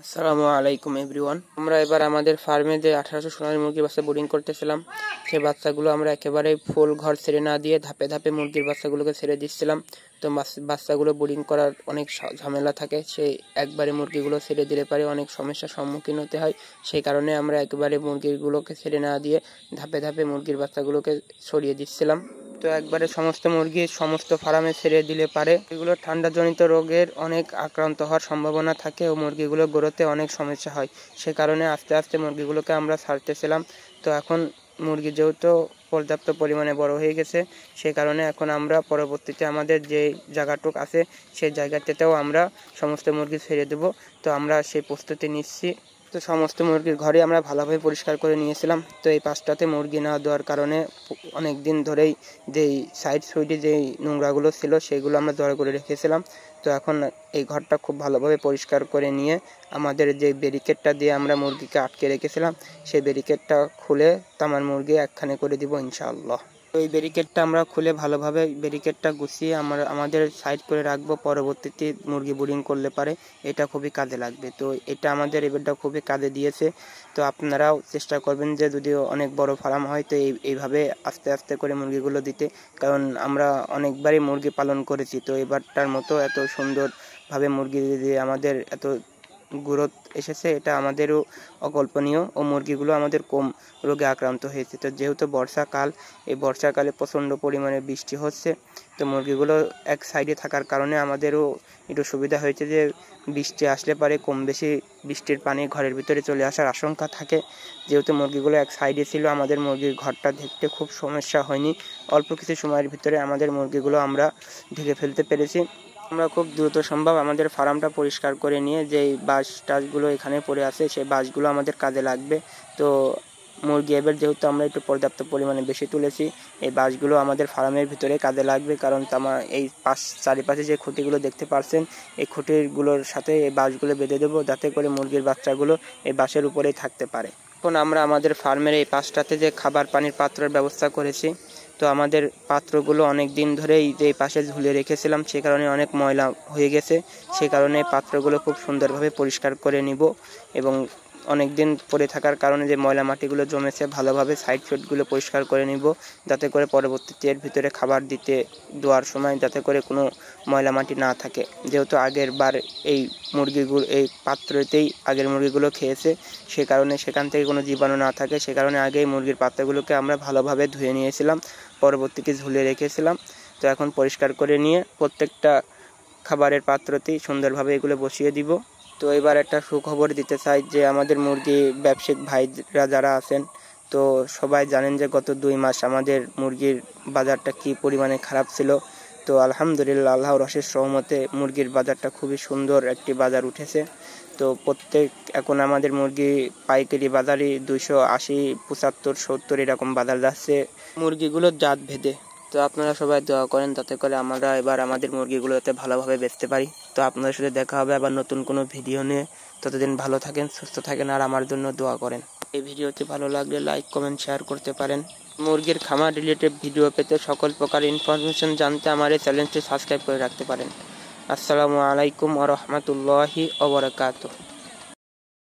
আসসালামু আলাইকুম এভরিওয়ান। আমরা এবার আমাদের ফার্মে যে 1800 সোনালী মুরগির বাচ্চা বোর্ডিং করতেছিলাম, সেই বাচ্চাগুলো আমরা একেবারে ফুল ঘর ছেড়ে না দিয়ে ধাপে ধাপে মুরগির বাচ্চাগুলোকে ছেড়ে দিচ্ছিলাম। তো বাচ্চাগুলো বোর্ডিং করার অনেক ঝামেলা থাকে, সেই একবারে মুরগিগুলো ছেড়ে দিলে পারে অনেক সমস্যার সম্মুখীন হতে হয়। সেই কারণে আমরা একেবারে মুরগিগুলোকে ছেড়ে না দিয়ে ধাপে ধাপে মুরগির বাচ্চাগুলোকে ছড়িয়ে দিচ্ছিলাম। তো একবারে সমস্ত মুরগি সমস্ত ফার্মে ছেড়ে দিলে পারে এগুলো ঠান্ডাজনিত রোগের অনেক আক্রান্ত হওয়ার সম্ভাবনা থাকে ও মুরগিগুলো গ্রোথে অনেক সমস্যা হয়। সে কারণে আস্তে আস্তে মুরগিগুলোকে আমরা ছাড়তেছিলাম। তো এখন মুরগি যেহেতু পর্যাপ্ত পরিমাণে বড় হয়ে গেছে, সে কারণে এখন আমরা পরবর্তীতে আমাদের যে জায়গাটুক আছে সেই জায়গাটাতেও আমরা সমস্ত মুরগি ছেড়ে দেব। তো আমরা সেই প্রস্তুতি নিচ্ছি। তো সমস্ত মুরগির ঘরে আমরা ভালোভাবে পরিষ্কার করে নিয়েছিলাম। তো এই পাঁচটাতে মুরগি না দেওয়ার কারণে অনেক দিন ধরেই যেই সাইডে যেই নোংরাগুলো ছিল সেগুলো আমরা জড়ো করে রেখেছিলাম। তো এখন এই ঘরটা খুব ভালোভাবে পরিষ্কার করে নিয়ে আমাদের যে ব্যারিকেডটা দিয়ে আমরা মুরগিকে আটকে রেখেছিলাম সেই ব্যারিকেডটা খুলে তামার মুরগি একখানে করে দিব ইনশাআল্লাহ। তো এই ব্যারিকেডটা আমরা খুলে ভালোভাবে ব্যারিকেডটা গুছিয়ে আমরা আমাদের সাইড করে রাখবো। পরবর্তীতে মুরগি বোর্ডিং করলে পারে এটা খুবই কাজে লাগবে। তো এটা আমাদের এবারটা খুবই কাজে দিয়েছে। তো আপনারাও চেষ্টা করবেন যে যদি অনেক বড় ফার্ম হয় তো এইভাবে আস্তে আস্তে করে মুরগিগুলো দিতে, কারণ আমরা অনেকবারই মুরগি পালন করেছি। তো এবারটার মতো এত সুন্দরভাবে মুরগি দিয়ে আমাদের এত গ্রোথ এসেছে এটা আমাদেরও অকল্পনীয়। ও মুরগিগুলো আমাদের কম রোগে আক্রান্ত হয়েছে। তো যেহেতু বর্ষাকাল, এই বর্ষাকালে প্রচণ্ড পরিমাণে বৃষ্টি হচ্ছে, তো মুরগিগুলো এক সাইডে থাকার কারণে আমাদেরও একটু সুবিধা হয়েছে যে বৃষ্টি আসলে পারে কম বেশি বৃষ্টির পানি ঘরের ভিতরে চলে আসার আশঙ্কা থাকে। যেহেতু মুরগিগুলো এক সাইডে ছিল, আমাদের মুরগির ঘরটা দেখতে খুব সমস্যা হয়নি। অল্প কিছু সময়ের ভিতরে আমাদের মুরগিগুলো আমরা ঢেকে ফেলতে পেরেছি। আমরা খুব দ্রুত সম্ভব আমাদের ফার্মটা পরিষ্কার করে নিয়ে যেই বাঁশ টাশগুলো এখানে পড়ে আছে সেই বাঁশগুলো আমাদের কাজে লাগবে। তো মুরগি এবার যেহেতু আমরা একটু পর্যাপ্ত পরিমাণে বেশি তুলেছি, এই বাঁশগুলো আমাদের ফার্মের ভিতরে কাজে লাগবে। কারণ এই চারিপাশে যে খুঁটিগুলো দেখতে পাচ্ছেন, এই খুঁটিগুলোর সাথে এই বাঁশগুলো বেঁধে দেবো যাতে করে মুরগির বাচ্চাগুলো এই বাঁশের উপরেই থাকতে পারে। এখন আমরা আমাদের ফার্মের এই পাশটাতে যে খাবার পানির পাত্রের ব্যবস্থা করেছি, তো আমাদের পাত্রগুলো অনেক দিন ধরেই যে পাশে ঝুলে রেখেছিলাম সে কারণে অনেক ময়লা হয়ে গেছে। সে কারণে পাত্রগুলো খুব সুন্দরভাবে পরিষ্কার করে নিব এবং অনেক দিন পরে থাকার কারণে যে ময়লা মাটিগুলো জমেছে ভালোভাবে সাইডগুলো পরিষ্কার করে নিব, যাতে করে পরবর্তীতে এর ভিতরে খাবার দেওয়ার সময় যাতে করে কোনো ময়লা মাটি না থাকে। যেহেতু আগের বার এই মুরগিগুলো এই পাত্রতেই আগের মুরগিগুলো খেয়েছে, সে কারণে সেখান থেকে কোনো জীবাণু না থাকে, সে কারণে আগেই মুরগির পাত্রগুলোকে আমরা ভালোভাবে ধুয়ে নিয়েছিলাম, পরবর্তীতে ঝুলে রেখেছিলাম। তো এখন পরিষ্কার করে নিয়ে প্রত্যেকটা খাবারের পাত্রতেই সুন্দরভাবে এগুলো বসিয়ে দিব। তো এবার একটা সুখবর দিতে চাই যে আমাদের মুরগি ব্যবসায়িক ভাইরা যারা আছেন, তো সবাই জানেন যে গত 2 মাস আমাদের মুরগির বাজারটা কি পরিমাণে খারাপ ছিল। তো আলহামদুলিল্লাহ আল্লাহর অশেষ রহমতে মুরগির বাজারটা খুবই সুন্দর একটি বাজার উঠেছে। তো এখন আমাদের মুরগি পাইকারি বাজারে 280, 75, 70 এরকম বাজার যাচ্ছে মুরগিগুলোর জাত ভেদে। তো আপনারা সবাই দোয়া করেন যাতে করে আমরা এবার আমাদের মুরগিগুলো যাতে ভালোভাবে বেচতে পারি। তো আপনাদের সাথে দেখা হবে আবার নতুন কোনো ভিডিও নিয়ে। ততদিন ভালো থাকেন, সুস্থ থাকেন আর আমার জন্য দোয়া করেন। এই ভিডিওটি ভালো লাগলে লাইক, কমেন্ট, শেয়ার করতে পারেন। মুরগির খামার রিলেটেড ভিডিও পেতে সকল প্রকার ইনফরমেশন জানতে আমার এই চ্যানেলটি সাবস্ক্রাইব করে রাখতে পারেন। আসসালামু আলাইকুম ওয়া রাহমাতুল্লাহি ওয়া বারাকাতুহু।